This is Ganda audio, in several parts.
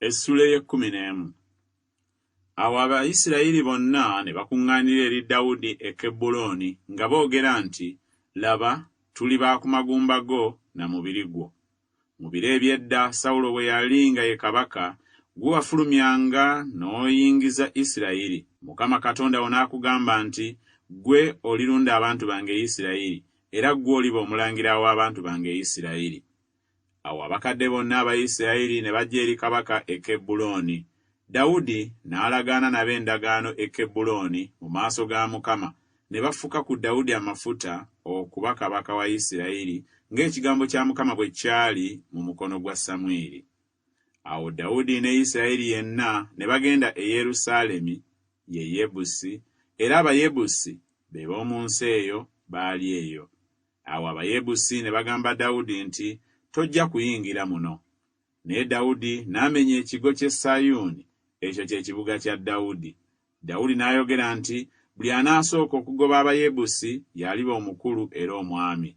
Essuula y'ekkuminemu. Awo Abayisirayiri bonna ne bakuŋŋaanira eri Dawudi e Kebbulooni nga boogera nti, laba, tuli ba ku magumba go na mubiri gwo. Mu biro eby'edda Sawulo bwe yali nga ye kabaka, gwe wafulumyanga n'oyingiza Isirayiri. Mukama Katonda wo n'akugamba nti, gwe olirunda abantu bange Isirayiri, era gwe oliba omulangira w'abantu bange Isirayiri. Awo abakadde bonna Abayisirayiri ne bajja eri kabaka e Kebbulooni. Dawudi n'alagaana nabo endagaano e Kebbulooni mu maaso ga Mukama, ne bafuka ku Dawudi amafuta okuba kabaka wa Isirayiri, ng'ekigambo kya Mukama bwe kyali mu mukono gwa Samwiri. Awo Dawudi ne Isirayiri yenna ne bagenda e Yerusaalemi, ye Yebusi, era Abayebusi be b'omu nsi eyo baali eyo. Awo Abayebusi ne bagamba Dawudi nti, tojja kuyingira muno. Naye Dawudi n'amenya ekigo ky'e Sayuuni, ekyo kye kibuga kya Dawudi. Dawudi n'ayogera nti, buli anaasooka okugoba Abayebusi y'aliba omukulu era omwami.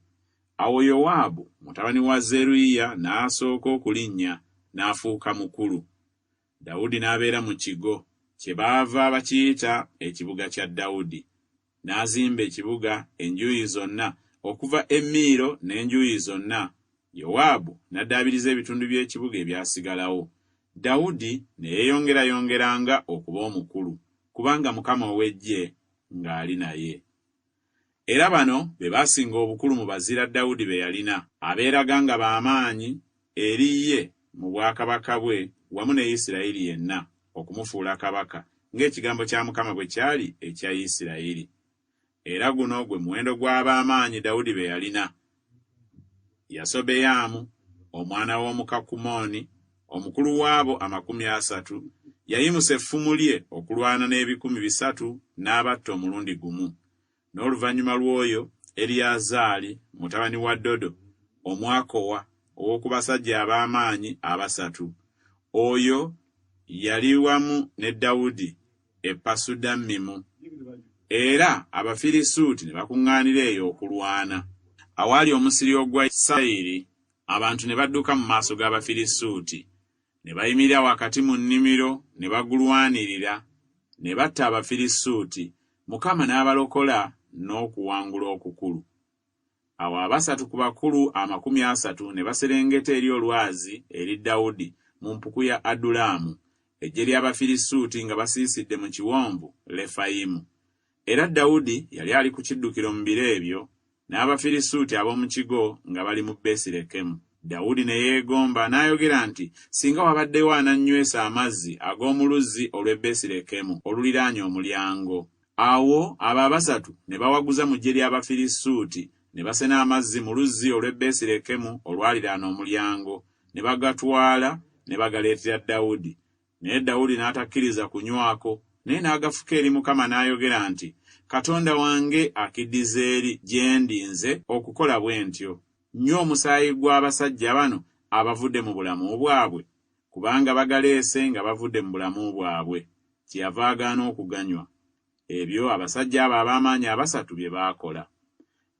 Awo Yowaabu mutabani wa Zeruyiya n'asooka okulinnya, n'afuuka mukulu. Dawudi n'abeera mu kigo, kye baava bakiyita ekibuga kya Dawudi. N'azimba ekibuga enjuuyi zonna, okuva e Miiro n'enjuuyi zonna. Yowaabu n'addaabiriza ebitundu by'ekibuga ebyasigalawo. Dawudi ne yeeyongerayongeranga okuba omukulu, kubanga Mukama ow'eggye ng'ali naye. Era bano be baasinga obukulu mu bazira Dawudi be yalina, abeeraganga b'amaanyi eri ye mu bwakabaka bwe wamu ne Isirayiri yenna, okumufuula kabaka, ng'ekigambo kya Mukama bwe kyali ekya Isirayiri. Era guno gwe muwendo gw'ab'amaanyi Dawudi be yalina: Yasobeyamu omwana w'Omukakumooni, omukulu w'abo 30, yayimusa effumu lye okulwana n'ebikumi 300 n'abatta omulundi gumu. N'oluvannyuma lw'oyo, Eriyazaali mutabani wa Dodo, Omwakowa, ow'oku basajja ab'amaanyi 3. Oyo yali wamu ne Dawudi e Pasudammimu. Era Abafirisuuti ne bakuŋŋaanira eyo okulwana. Awaali omusiri ogwa Isirayiri, abantu ne badduka mu maaso g'Abafirisuuti, ne bayimirira wakati mu nnimiro ne bagulwanirira, ne batta Abafirisuuti. Mukama n'abalokola n'okuwangula okukulu. Awo 3 ku bakulu 30 ne baserengeta eri olwazi eri Dawudi mu mpuku ya Adulamu, eggye ly'Abafirisuuti nga basiisidde mu kiwonvu Lefayimu. Era Dawudi yali ali ku kiddukiro mu biro ebyo, n'Abafirisuuti ab'omu kigo nga bali mu Besirekemu. Dawudi ne yeegomba n'ayogera nti, singa wabaddewo anannywesa amazzi ag'omu luzzi olw'e Besirekemu oluliraanye omulyango. Awo abo 3 ne bawaguza mu ggye ly'Abafirisuuti, ne basena amazzi mu luzzi olw'e Besirekemu olwaliraana omulyango, ne bagatwala ne bagaleetera Dawudi. Naye Dawudi n'atakkiriza kunywako, naye n'agafuka eri Mukama n'ayogera nti, Katonda wange akiddiza eri gye ndi nze okukola bwe ntyo. Nnyo omusaayi gw'abasajja bano abavudde mu bulamu bwabwe, kubanga bagaleese nga bavudde mu bulamu bwabwe. Kyeyava agaana okuganywa. Ebyo abasajja abo ab'amaanyi 3 bye baakola.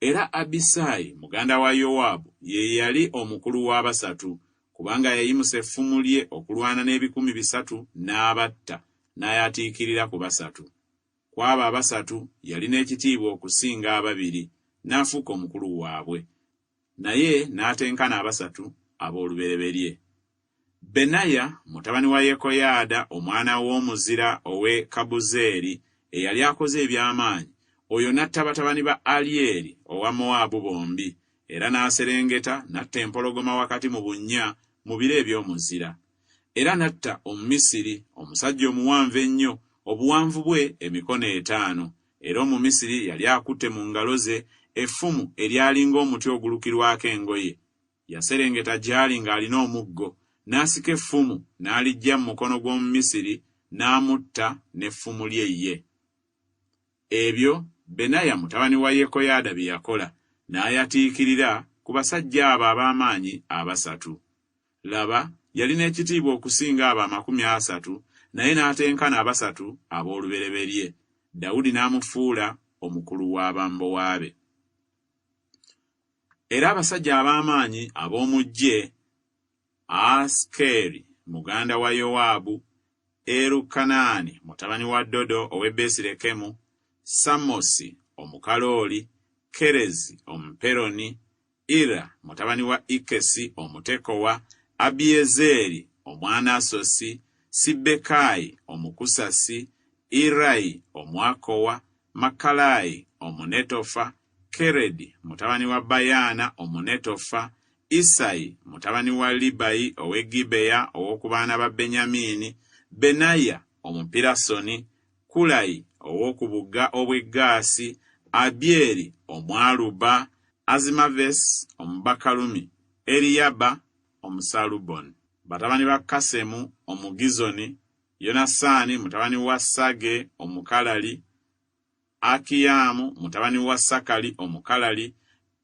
Era Abisaayi muganda wa Yowaabu ye yali omukulu w'aba3, kubanga yayimusa effumu lye okulwana n'ebikumi 300 n'abatta, n'ayatiikirira ku 3. Kw'abo 3 yalina ekitiibwa okusinga 2, n'afuuka omukulu waabwe, naye n'atenkana 3 ab'olubereberye. Benaya mutabani wa Yekoyaada omwana w'omuzira ow'e Kabuzeeri, eyali akoze eby'amaanyi, oyo n'atta batabani ba Alyeri owa Mowaabu bombi, era n'aserengeta n'atta empologoma wakati mu bunnya mu biro eby'omuzira. Era n'atta Omumisiri, omusajja omuwanvu ennyo, obuwanvu bwe emikono 5, era Omumisiri yali akutte mu ngalo ze effumu eryalinga omuti ogulukirwako engoye. Yaserengeta gy'ali ng'alina omuggo, n'asika effumu n'aliggya mu mukono gw'Omumisiri, n'amutta n'effumu lye ye. Ebyo Benaya mutabani wa Yekoyaada bye yakola, n'ayatiikirira ku basajja abo ab'amaanyi 3. Laba, yalina ekitiibwa okusinga abo 30, naye n'atenkana 3 ab'olubereberye. Dawudi n'amufuula omukulu w'abambowaabe. Era abasajja ab'amaanyi ab'omu ggye, Askeri muganda wa Yowaabu, Erukanaani mutabani wa Dodo ow'e Besirekemu, Samosi Omukalooli, Kerezi Omuperoni, Ira mutabani wa Ikesi Omutekowa, Abiyezeeri Omwanasosi, Sibekayi Omukusasi, Irayi Omwakowa, Makalayi Omunetofa, Keredi mutabani wa Bayaana Omunetofa, Isayi mutabani wa Libayi ow'e Gibeya ow'oku baana ba Benyamini, Benaya Omupirasoni, Kulayi ow'oku bugga obw'e Gaasi, Abyeri Omwaluba, Azimavesi Omubakalumi, Eriyaba Omusaluboni. Batabani ba Kasemu Omugizoni, Yonasaani mutabani wa Sage Omukalali, Akiyamu mutabani wa Sakali Omukalali,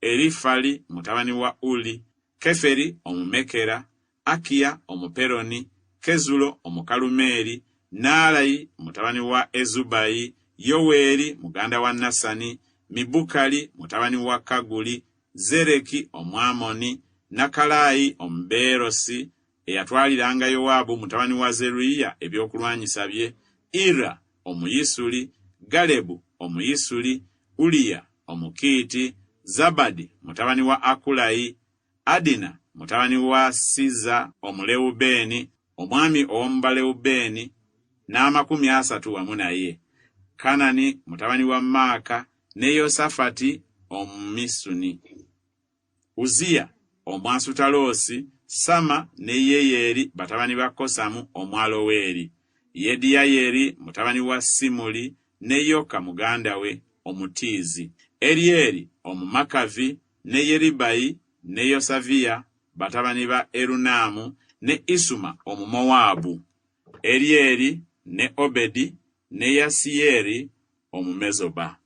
Erifali mutabani wa Uli, Keferi Omumekera, Akiya Omuperoni, Kezulo Omukalumeeri, Naalayi mutabani wa Ezubayi, Yoweeri muganda wa Nasani, Mibukali mutabani wa Kaguli, Zereki Omwamoni, Nakalayi Omubeerosi eyatwaliranga Yowaabu mutabani wa Zeruyiya ebyokulwanyisa bye, Ira Omuyisuli, Galebu Omuyisuli, Uliya Omukiiti, Zabadi mutabani wa Akulayi, Adina mutabani wa Siza Omulewubeeni, omwami ow'Omubalewubeeni, n'30 wamu naye, Kanani mutabani wa Maaka, ne Yosafati Omumisuni, Uziya Omwasutaloosi, Sama ne Yeyeri batabani ba Kosamu Omwaloweeri, Yediyayeri mutabani wa Simuli, ne Yoka muganda we Omutiizi, Eryeri Omumakavi, ne Yeribayi ne Yosaviya batabani ba Erunaamu, ne Isuma Omumowaabu, Eryeri ne Obedi ne Yasiyeri Omumezoba.